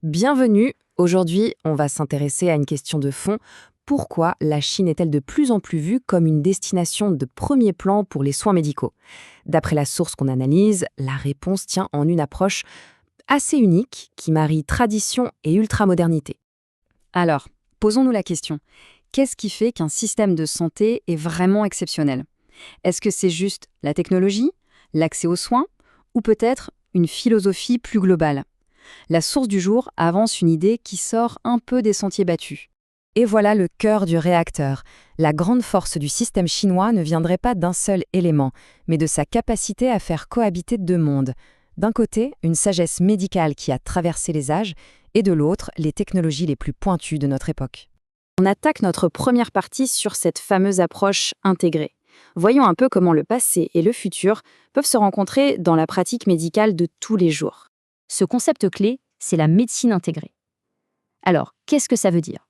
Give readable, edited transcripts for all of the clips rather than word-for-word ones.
Bienvenue. Aujourd'hui, on va s'intéresser à une question de fond. Pourquoi la Chine est-elle de plus en plus vue comme une destination de premier plan pour les soins médicaux? D'après la source qu'on analyse, la réponse tient en une approche assez unique qui marie tradition et ultramodernité. Alors, posons-nous la question. Qu'est-ce qui fait qu'un système de santé est vraiment exceptionnel? Est-ce que c'est juste la technologie, l'accès aux soins, ou peut-être une philosophie plus globale? La source du jour avance une idée qui sort un peu des sentiers battus. Et voilà le cœur du réacteur. La grande force du système chinois ne viendrait pas d'un seul élément, mais de sa capacité à faire cohabiter deux mondes. D'un côté, une sagesse médicale qui a traversé les âges, et de l'autre, les technologies les plus pointues de notre époque. On attaque notre première partie sur cette fameuse approche intégrée. Voyons un peu comment le passé et le futur peuvent se rencontrer dans la pratique médicale de tous les jours. Ce concept clé, c'est la médecine intégrée. Alors, qu'est-ce que ça veut dire?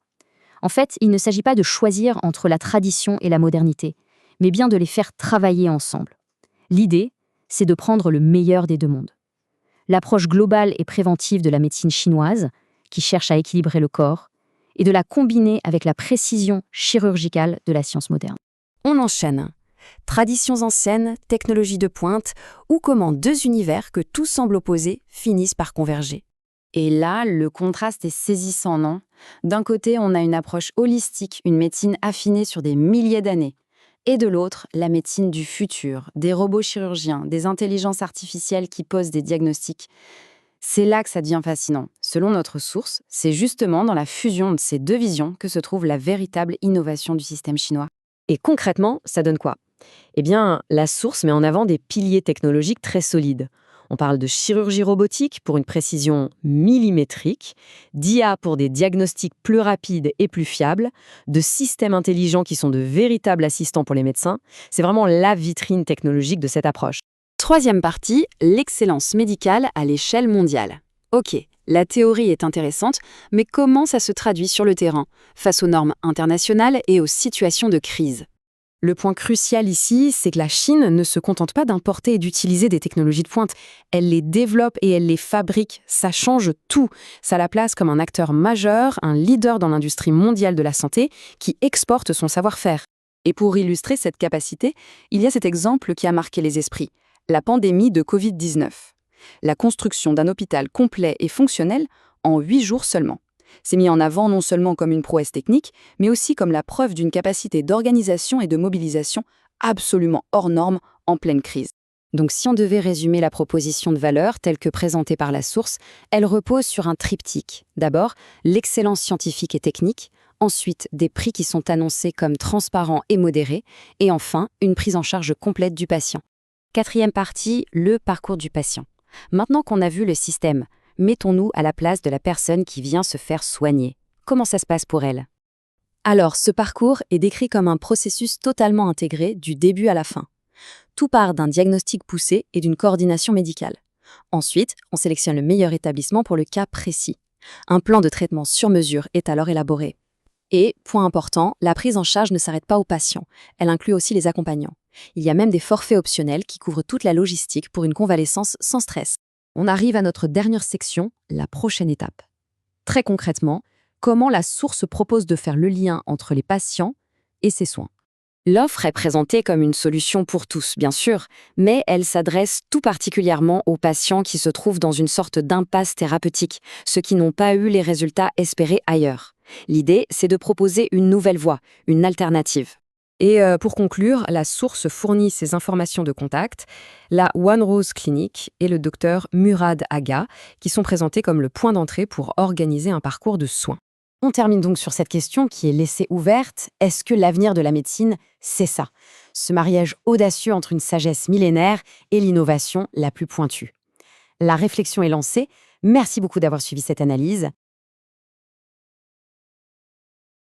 En fait, il ne s'agit pas de choisir entre la tradition et la modernité, mais bien de les faire travailler ensemble. L'idée, c'est de prendre le meilleur des deux mondes. L'approche globale et préventive de la médecine chinoise, qui cherche à équilibrer le corps, et de la combiner avec la précision chirurgicale de la science moderne. On enchaîne. Traditions anciennes, technologies de pointe, ou comment deux univers que tout semble opposer finissent par converger. Et là, le contraste est saisissant, non? D'un côté, on a une approche holistique, une médecine affinée sur des milliers d'années. Et de l'autre, la médecine du futur, des robots chirurgiens, des intelligences artificielles qui posent des diagnostics. C'est là que ça devient fascinant. Selon notre source, c'est justement dans la fusion de ces deux visions que se trouve la véritable innovation du système chinois. Et concrètement, ça donne quoi? Eh bien, la source met en avant des piliers technologiques très solides. On parle de chirurgie robotique pour une précision millimétrique, d'IA pour des diagnostics plus rapides et plus fiables, de systèmes intelligents qui sont de véritables assistants pour les médecins. C'est vraiment la vitrine technologique de cette approche. Troisième partie, l'excellence médicale à l'échelle mondiale. Ok, la théorie est intéressante, mais comment ça se traduit sur le terrain, face aux normes internationales et aux situations de crise? Le point crucial ici, c'est que la Chine ne se contente pas d'importer et d'utiliser des technologies de pointe. Elle les développe et elle les fabrique. Ça change tout. Ça la place comme un acteur majeur, un leader dans l'industrie mondiale de la santé qui exporte son savoir-faire. Et pour illustrer cette capacité, il y a cet exemple qui a marqué les esprits, la pandémie de Covid-19. La construction d'un hôpital complet et fonctionnel en 8 jours seulement. C'est mis en avant non seulement comme une prouesse technique, mais aussi comme la preuve d'une capacité d'organisation et de mobilisation absolument hors norme en pleine crise. Donc si on devait résumer la proposition de valeur telle que présentée par la source, elle repose sur un triptyque. D'abord, l'excellence scientifique et technique, ensuite des prix qui sont annoncés comme transparents et modérés, et enfin une prise en charge complète du patient. Quatrième partie, le parcours du patient. Maintenant qu'on a vu le système, mettons-nous à la place de la personne qui vient se faire soigner. Comment ça se passe pour elle? Alors, ce parcours est décrit comme un processus totalement intégré du début à la fin. Tout part d'un diagnostic poussé et d'une coordination médicale. Ensuite, on sélectionne le meilleur établissement pour le cas précis. Un plan de traitement sur mesure est alors élaboré. Et, point important, la prise en charge ne s'arrête pas aux patients. Elle inclut aussi les accompagnants. Il y a même des forfaits optionnels qui couvrent toute la logistique pour une convalescence sans stress. On arrive à notre dernière section, la prochaine étape. Très concrètement, comment la source propose de faire le lien entre les patients et ses soins. L'offre est présentée comme une solution pour tous, bien sûr, mais elle s'adresse tout particulièrement aux patients qui se trouvent dans une sorte d'impasse thérapeutique, ceux qui n'ont pas eu les résultats espérés ailleurs. L'idée, c'est de proposer une nouvelle voie, une alternative. Et pour conclure, la source fournit ses informations de contact, la One Rose Clinic et le docteur Murad Aga, qui sont présentés comme le point d'entrée pour organiser un parcours de soins. On termine donc sur cette question qui est laissée ouverte. Est-ce que l'avenir de la médecine, c'est ça? Ce mariage audacieux entre une sagesse millénaire et l'innovation la plus pointue. La réflexion est lancée. Merci beaucoup d'avoir suivi cette analyse.